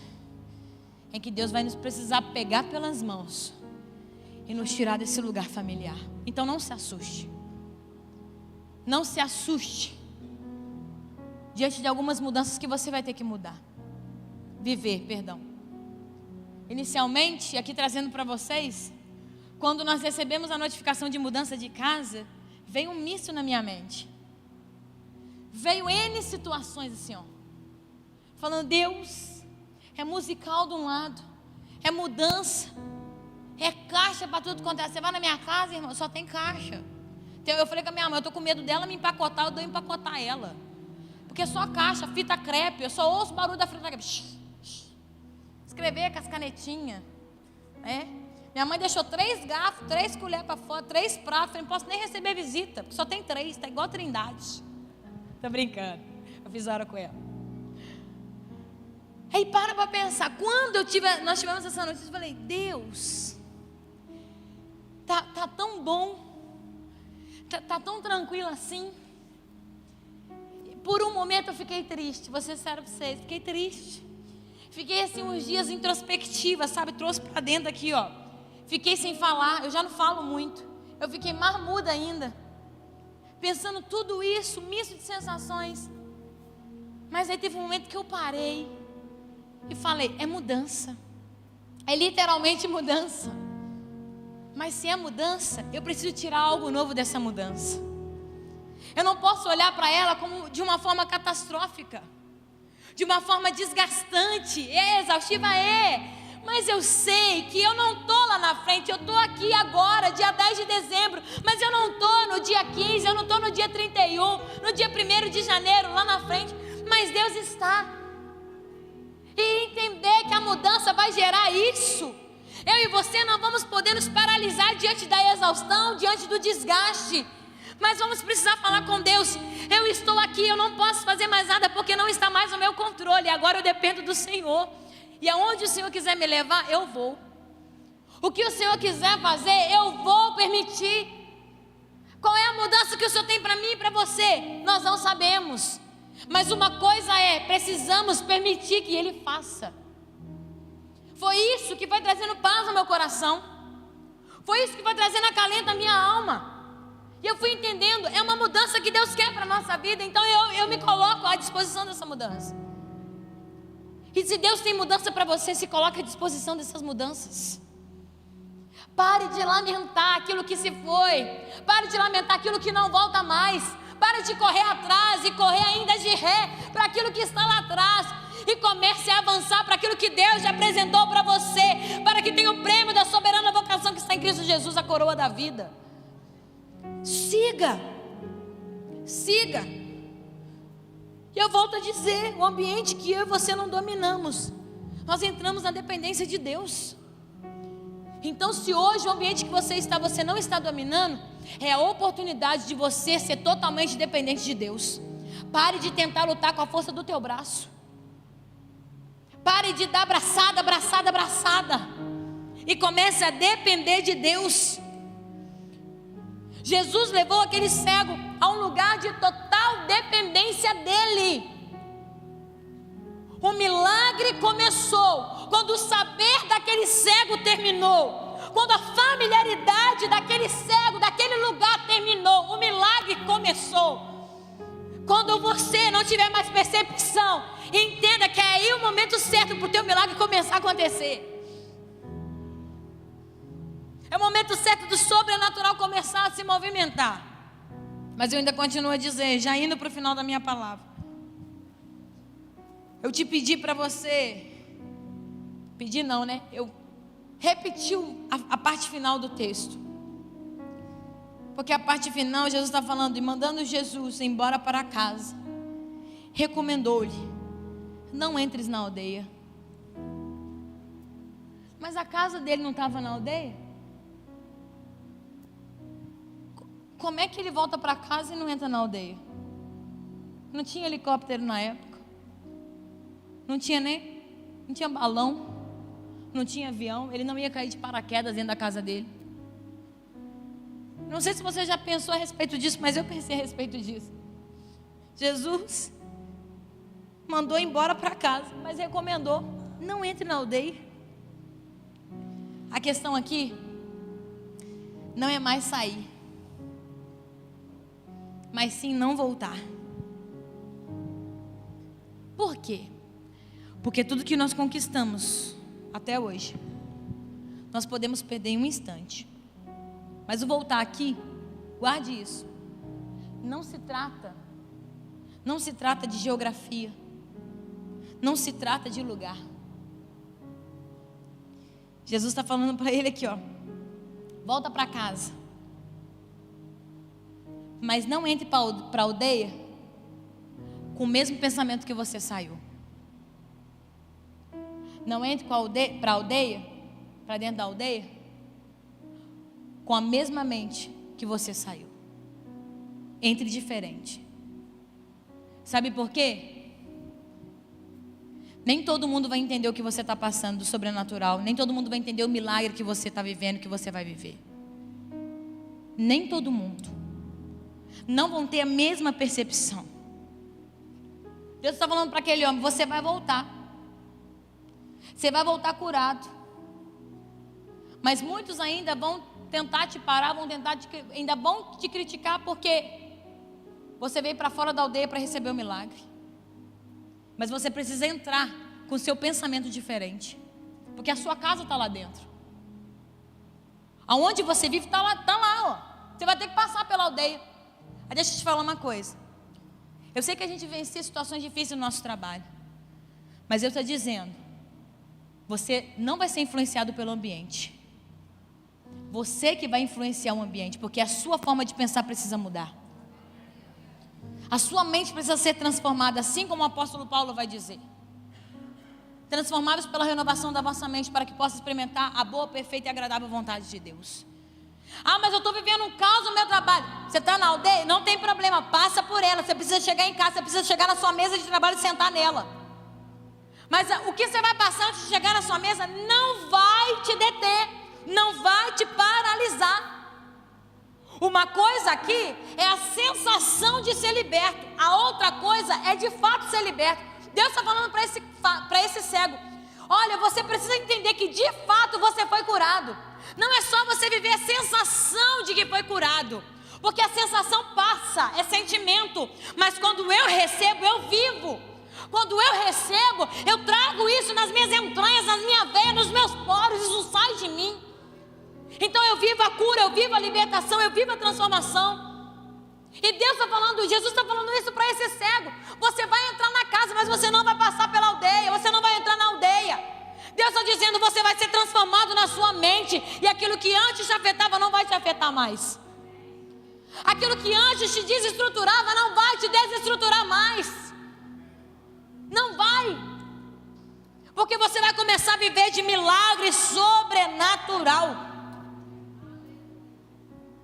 em que Deus vai nos precisar pegar pelas mãos e nos tirar desse lugar familiar. Então não se assuste. Não se assuste diante de algumas mudanças que você vai ter que viver. Inicialmente, aqui trazendo para vocês, quando nós recebemos a notificação de mudança de casa, veio um misto na minha mente. Veio N situações assim, falando: Deus, é musical de um lado, é mudança, é caixa para tudo quanto é. Você vai na minha casa, irmão, só tem caixa. Então eu falei com a minha mãe: eu estou com medo dela me empacotar, eu dou empacotar ela. Porque é só caixa, fita crepe, eu só ouço o barulho da fita crepe. Escrever com as canetinhas, né? Minha mãe deixou 3 garfos, 3 colheres para fora, 3 pratos. Eu não posso nem receber visita, porque só tem 3, tá igual a Trindade. Tô brincando, eu fiz hora com ela. Aí para pensar, quando nós tivemos essa notícia, eu falei: Deus, tá tão bom, tá tão tranquilo assim. Por um momento eu fiquei triste, vou ser sério para vocês, fiquei triste. Fiquei assim uns dias introspectiva, sabe? Trouxe para dentro aqui, Fiquei sem falar, eu já não falo muito. Eu fiquei mais muda ainda. Pensando tudo isso, misto de sensações. Mas aí teve um momento que eu parei e falei: é mudança. É literalmente mudança. Mas se é mudança, eu preciso tirar algo novo dessa mudança. Eu não posso olhar para ela como de uma forma catastrófica, de uma forma desgastante, exaustiva, mas eu sei que eu não estou lá na frente, eu estou aqui agora, dia 10 de dezembro, mas eu não estou no dia 15, eu não estou no dia 31, no dia 1º de janeiro, lá na frente, mas Deus está. E entender que a mudança vai gerar isso. Eu e você não vamos poder nos paralisar diante da exaustão, diante do desgaste. Mas vamos precisar falar com Deus: eu estou aqui, eu não posso fazer mais nada porque não está mais no meu controle. Agora eu dependo do Senhor. E aonde o Senhor quiser me levar, eu vou. O que o Senhor quiser fazer, eu vou permitir. Qual é a mudança que o Senhor tem para mim e para você? Nós não sabemos. Mas uma coisa precisamos permitir que Ele faça. Foi isso que foi trazendo paz no meu coração. Foi isso que foi trazendo acalento à minha alma. E eu fui entendendo, é uma mudança que Deus quer para a nossa vida. Então eu me coloco à disposição dessa mudança. E se Deus tem mudança para você, se coloque à disposição dessas mudanças. Pare de lamentar aquilo que se foi. Pare de lamentar aquilo que não volta mais. Pare de correr atrás e correr ainda de ré para aquilo que está lá atrás. E comece a avançar para aquilo que Deus já apresentou para você, para que tenha o prêmio da soberana vocação que está em Cristo Jesus, a coroa da vida. Siga. E eu volto a dizer, o ambiente que eu e você não dominamos, nós entramos na dependência de Deus. Então, se hoje o ambiente que você não está dominando, é a oportunidade de você ser totalmente dependente de Deus. Pare de tentar lutar com a força do teu braço. Pare de dar braçada, e comece a depender de Deus. Jesus levou aquele cego a um lugar de total dependência dele. O milagre começou quando o saber daquele cego terminou. Quando a familiaridade daquele cego, daquele lugar terminou, o milagre começou. Quando você não tiver mais percepção, entenda que é aí o momento certo para o teu milagre começar a acontecer. É o momento certo do sobrenatural começar a se movimentar. Mas eu ainda continuo a dizer, já indo para o final da minha palavra. Eu te pedi para você, pedi não, né? Eu repeti a parte final do texto. Porque a parte final, Jesus está falando, e mandando Jesus embora para casa, recomendou-lhe, não entres na aldeia. Mas a casa dele não estava na aldeia? Como é que ele volta para casa e não entra na aldeia? Não tinha helicóptero na época. Não tinha balão. Não tinha avião. Ele não ia cair de paraquedas dentro da casa dele. Não sei se você já pensou a respeito disso, mas eu pensei a respeito disso. Jesus mandou embora para casa, mas recomendou, não entre na aldeia. A questão aqui não é mais sair, mas sim não voltar. Por quê? Porque tudo que nós conquistamos até hoje, nós podemos perder em um instante. Mas o voltar aqui, guarde isso, não se trata de geografia, não se trata de lugar. Jesus está falando para ele aqui, ó, volta para casa, mas não entre para a aldeia com o mesmo pensamento que você saiu. Não entre para a aldeia, para dentro da aldeia, com a mesma mente que você saiu. Entre diferente. Sabe por quê? Nem todo mundo vai entender o que você está passando do sobrenatural. Nem todo mundo vai entender o milagre que você está vivendo, que você vai viver. Nem todo mundo. Não vão ter a mesma percepção. Deus está falando para aquele homem, você vai voltar. Você vai voltar curado. Mas muitos ainda vão tentar te parar, ainda vão te criticar porque você veio para fora da aldeia para receber o milagre. Mas você precisa entrar com o seu pensamento diferente, porque a sua casa está lá dentro. Aonde você vive está lá, ó. Você vai ter que passar pela aldeia. Aí deixa eu te falar uma coisa. Eu sei que a gente vivencia situações difíceis no nosso trabalho, mas eu estou dizendo, você não vai ser influenciado pelo ambiente. Você que vai influenciar o ambiente, porque a sua forma de pensar precisa mudar. A sua mente precisa ser transformada, assim como o apóstolo Paulo vai dizer. Transformados pela renovação da vossa mente, para que possa experimentar a boa, perfeita e agradável vontade de Deus. Ah, mas eu estou vivendo um caos no meu trabalho. Você está na aldeia? Não tem problema, passa por ela. Você precisa chegar em casa, você precisa chegar na sua mesa de trabalho e sentar nela. Mas o que você vai passar antes de chegar na sua mesa não vai te deter, não vai te paralisar. Uma coisa aqui é a sensação de ser liberto, a outra coisa é de fato ser liberto. Deus está falando para esse cego, olha, você precisa entender que de fato você foi curado. Não é só você viver a sensação de que foi curado, porque a sensação passa, é sentimento, mas quando eu recebo, eu vivo. Quando eu recebo, eu trago isso nas minhas entranhas, nas minhas veias, nos meus poros, isso sai de mim. Então eu vivo a cura, eu vivo a libertação, eu vivo a transformação. E Deus está falando, Jesus está falando isso para esse cego. Você vai entrar na casa, mas você não vai passar pela aldeia, você não vai entrar na aldeia. Deus está dizendo, você vai ser transformado na sua mente, e aquilo que antes te afetava não vai te afetar mais. Aquilo que antes te desestruturava não vai te desestruturar mais. Não vai. Porque você vai começar a viver de milagre sobrenatural.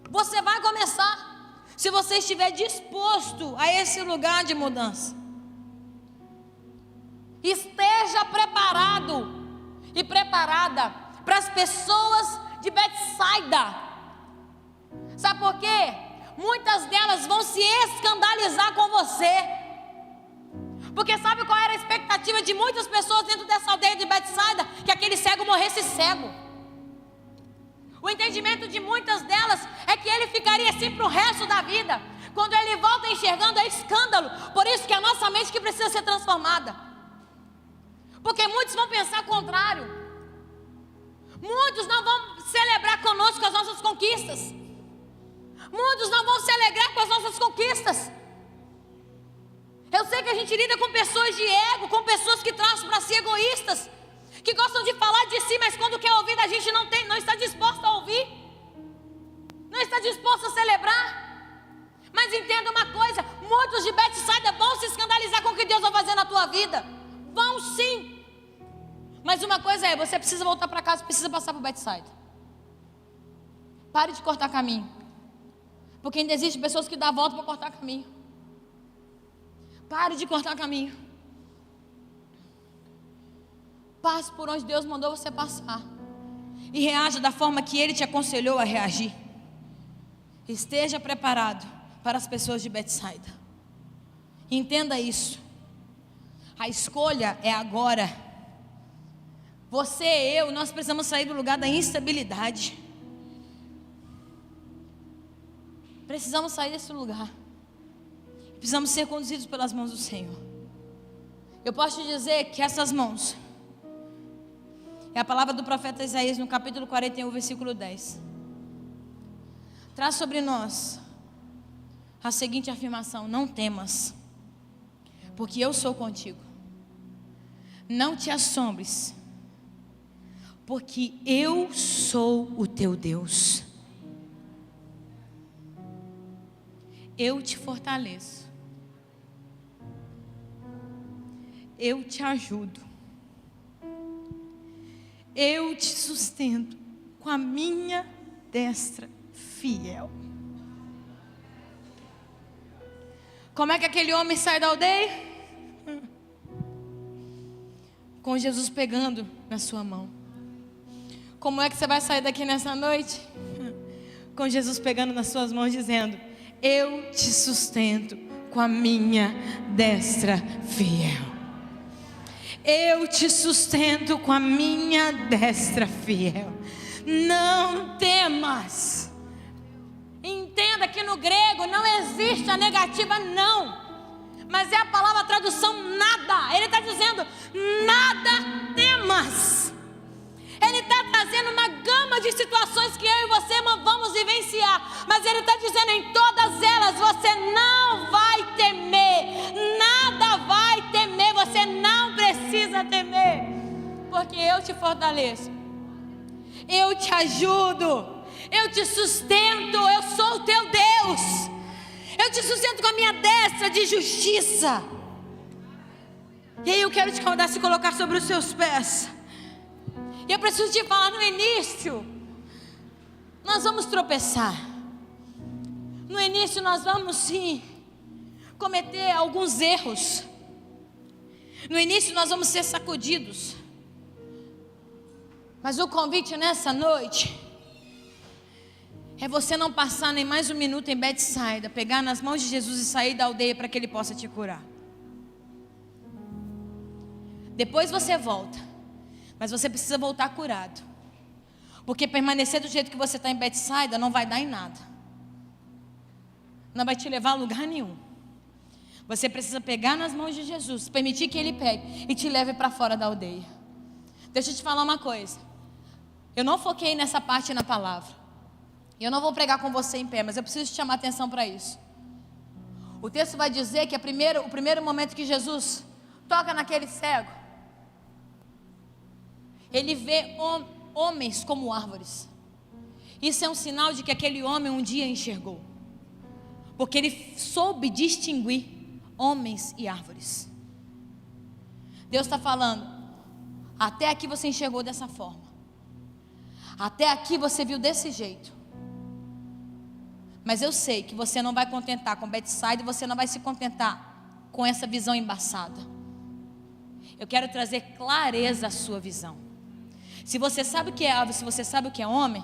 Você vai começar, se você estiver disposto a esse lugar de mudança. Esteja preparado e preparada para as pessoas de Betsaida. Sabe por quê? Muitas delas vão se escandalizar com você. Porque sabe qual era a expectativa de muitas pessoas dentro dessa aldeia de Betsaida? Que aquele cego morresse cego. O entendimento de muitas delas é que ele ficaria assim para o resto da vida. Quando ele volta enxergando, é escândalo. Por isso que é a nossa mente que precisa ser transformada. Porque muitos vão pensar o contrário. Muitos não vão celebrar conosco as nossas conquistas. Muitos não vão se alegrar com as nossas conquistas. Eu sei que a gente lida com pessoas de ego, com pessoas que trazem para si egoístas, que gostam de falar de si, mas quando quer ouvir a gente não está disposto a ouvir, não está disposto a celebrar. Mas entenda uma coisa, muitos de Betsaida vão se escandalizar com o que Deus vai fazer na tua vida. Vão sim. Mas uma coisa é, você precisa voltar para casa, precisa passar por Betsaida. Pare de cortar caminho. Porque ainda existem pessoas que dão a volta para cortar caminho. Pare de cortar caminho. Passe por onde Deus mandou você passar. E reaja da forma que Ele te aconselhou a reagir. Esteja preparado para as pessoas de Betsaida. Entenda isso. A escolha é agora. Você e eu, nós precisamos sair do lugar da instabilidade. Precisamos sair desse lugar. Precisamos ser conduzidos pelas mãos do Senhor. Eu posso te dizer que essas mãos é a palavra do profeta Isaías no capítulo 41, versículo 10. Traz sobre nós a seguinte afirmação: não temas, porque eu sou contigo. Não te assombres, porque eu sou o teu Deus. Eu te fortaleço. Eu te ajudo. Eu te sustento com a minha destra fiel. Como é que aquele homem sai da aldeia? Com Jesus pegando na sua mão. Como é que você vai sair daqui nessa noite? Com Jesus pegando nas suas mãos, dizendo: eu te sustento com a minha destra fiel. Eu te sustento com a minha destra fiel. Não temas. Entenda que no grego não existe a negativa não. Mas é a palavra, a tradução nada. Ele está dizendo: nada temas. Ele está trazendo uma gama de situações que eu e você vamos vivenciar. Mas Ele está dizendo: em todas elas você não vai temer. Nada vai temer. Você não precisa temer. Porque eu te fortaleço. Eu te ajudo. Eu te sustento. Eu sou o teu Deus. Eu te sustento com a minha destra de justiça. E aí eu quero te convidar a se colocar sobre os seus pés. E eu preciso te falar, no início nós vamos tropeçar. No início nós vamos sim cometer alguns erros. No início nós vamos ser sacudidos. Mas o convite nessa noite é você não passar nem mais um minuto em Betsaida, pegar nas mãos de Jesus e sair da aldeia para que Ele possa te curar. Depois você volta. Mas você precisa voltar curado. Porque permanecer do jeito que você está em Betsaida não vai dar em nada. Não vai te levar a lugar nenhum. Você precisa pegar nas mãos de Jesus, permitir que Ele pegue e te leve para fora da aldeia. Deixa eu te falar uma coisa. Eu não foquei nessa parte na palavra. Eu não vou pregar com você em pé, mas eu preciso te chamar a atenção para isso. O texto vai dizer que o primeiro momento que Jesus toca naquele cego, Ele vê homens como árvores. Isso é um sinal de que aquele homem um dia enxergou. Porque ele soube distinguir homens e árvores. Deus está falando: até aqui você enxergou dessa forma. Até aqui você viu desse jeito. Mas eu sei que você não vai contentar com Betsaida, e você não vai se contentar com essa visão embaçada. Eu quero trazer clareza à sua visão. Se você sabe o que é árvore, se você sabe o que é homem,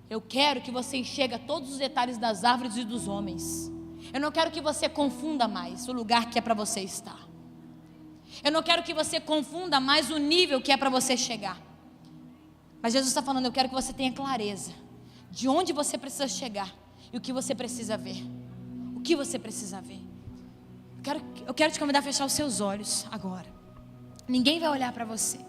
eu quero que você enxergue todos os detalhes das árvores e dos homens. Eu não quero que você confunda mais o lugar que é para você estar. Eu não quero que você confunda mais o nível que é para você chegar. Mas Jesus está falando: eu quero que você tenha clareza de onde você precisa chegar e o que você precisa ver. que você precisa ver. Eu quero te convidar a fechar os seus olhos agora. Ninguém vai olhar para você.